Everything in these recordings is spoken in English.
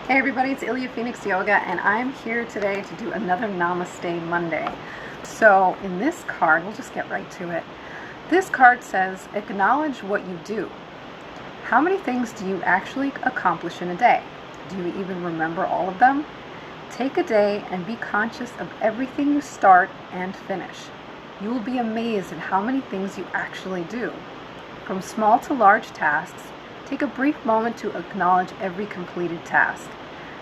Hey everybody, it's Ilya Phoenix Yoga, and I'm here today to do another Namaste Monday. So in this card, we'll just get right to it. This card says, acknowledge what you do. How many things do you actually accomplish in a day? Do you even remember all of them? Take a day and be conscious of everything you start and finish. You will be amazed at how many things you actually do. From small to large tasks, take a brief moment to acknowledge every completed task.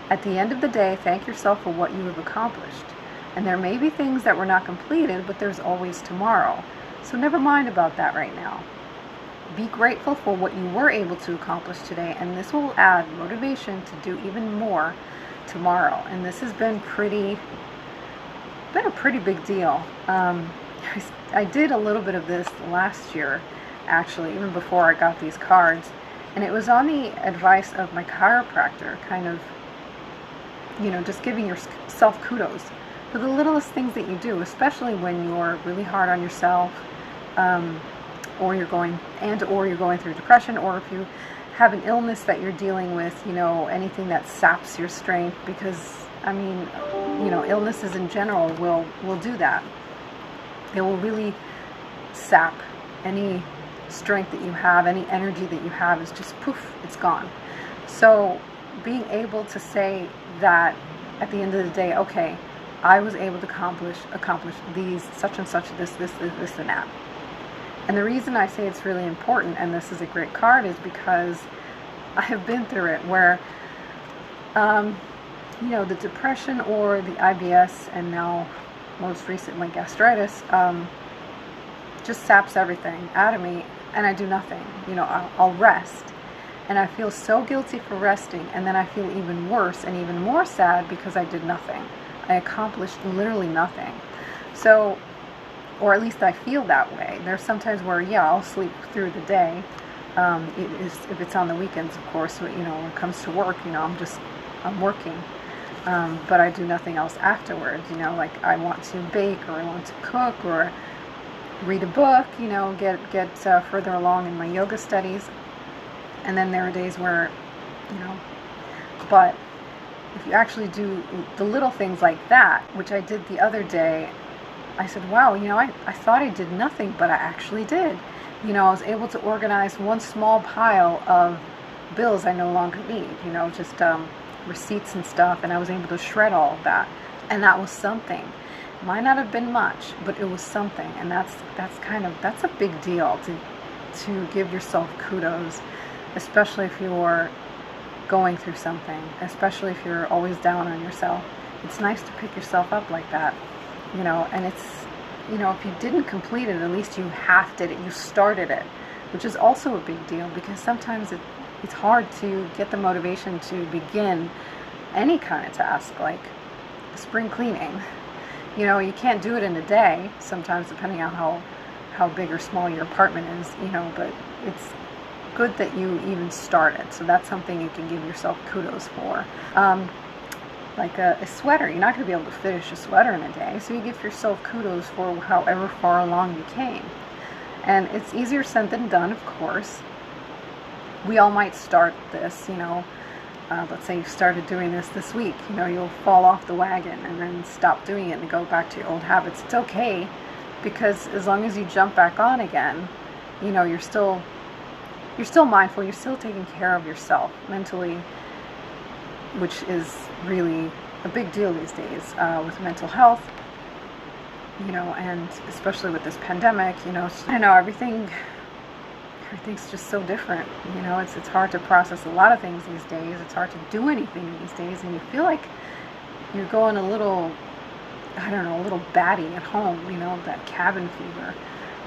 At the end of the day, thank yourself for what you have accomplished. And there may be things that were not completed, but there's always tomorrow. So never mind about that right now. Be grateful for what you were able to accomplish today, and this will add motivation to do even more tomorrow. And this has been a pretty big deal. I did a little bit of this last year, actually, even before I got these cards. And it was on the advice of my chiropractor, kind of, just giving yourself kudos for the littlest things that you do, especially when you're really hard on yourself, or you're going through depression, or if you have an illness that you're dealing with, anything that saps your strength, because, illnesses in general will do that. It will really sap any strength that you have, any energy that you have is just poof, it's gone. So being able to say that at the end of the day, okay, I was able to accomplish these such and such, this and that. And the reason I say it's really important, and this is a great card, is because I have been through it where the depression or the IBS, and now most recently gastritis, just saps everything out of me, and I do nothing. I'll rest, and I feel so guilty for resting, and then I feel even worse and even more sad because I did nothing. I accomplished literally nothing. So, or at least I feel that way. There's sometimes where, I'll sleep through the day. If it's on the weekends, of course, when it comes to work, I'm working. But I do nothing else afterwards, like I want to bake, or I want to cook, or read a book, get further along in my yoga studies. And then there are days where, but if you actually do the little things like that, which I did the other day, I said, wow, I thought I did nothing, but I actually did. I was able to organize one small pile of bills I no longer need, just receipts and stuff, and I was able to shred all of that. And that was something. Might not have been much, but it was something, and that's a big deal to give yourself kudos, especially if you're going through something, especially if you're always down on yourself. It's nice to pick yourself up like that, and it's, if you didn't complete it, at least you did it, you started it, which is also a big deal, because sometimes it's hard to get the motivation to begin any kind of task, like spring cleaning. You can't do it in a day, sometimes, depending on how big or small your apartment is, but it's good that you even started. So that's something you can give yourself kudos for. Like a sweater, you're not going to be able to finish a sweater in a day, so you give yourself kudos for however far along you came. And it's easier said than done, of course. We all might start this, let's say you started doing this week, you'll fall off the wagon and then stop doing it and go back to your old habits. It's okay, because as long as you jump back on again, you're still mindful, you're still taking care of yourself mentally, which is really a big deal these days with mental health, and especially with this pandemic, everything's just so different. It's hard to process a lot of things these days. It's hard to do anything these days, and you feel like you're going a little batty at home, that cabin fever,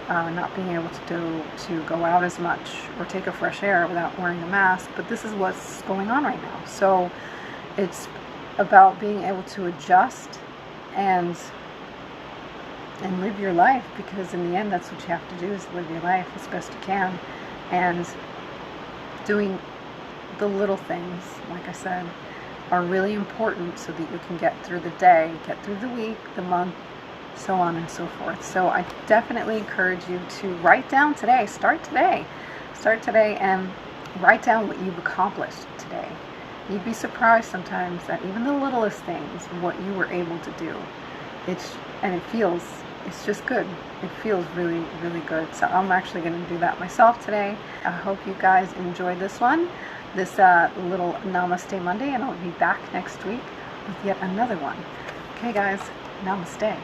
not being able to go out as much or take a fresh air without wearing a mask. But this is what's going on right now. So it's about being able to adjust and live your life, because in the end, that's what you have to do, is live your life as best you can, and doing the little things, like I said, are really important so that you can get through the day, get through the week, the month, so on and so forth. So I definitely encourage you to write down today, start today and write down what you've accomplished today. You'd be surprised sometimes at even the littlest things, what you were able to do. It's just good. It feels really, really good. So I'm actually going to do that myself today. I hope you guys enjoyed this one, this little Namaste Monday, and I'll be back next week with yet another one. Okay guys, namaste.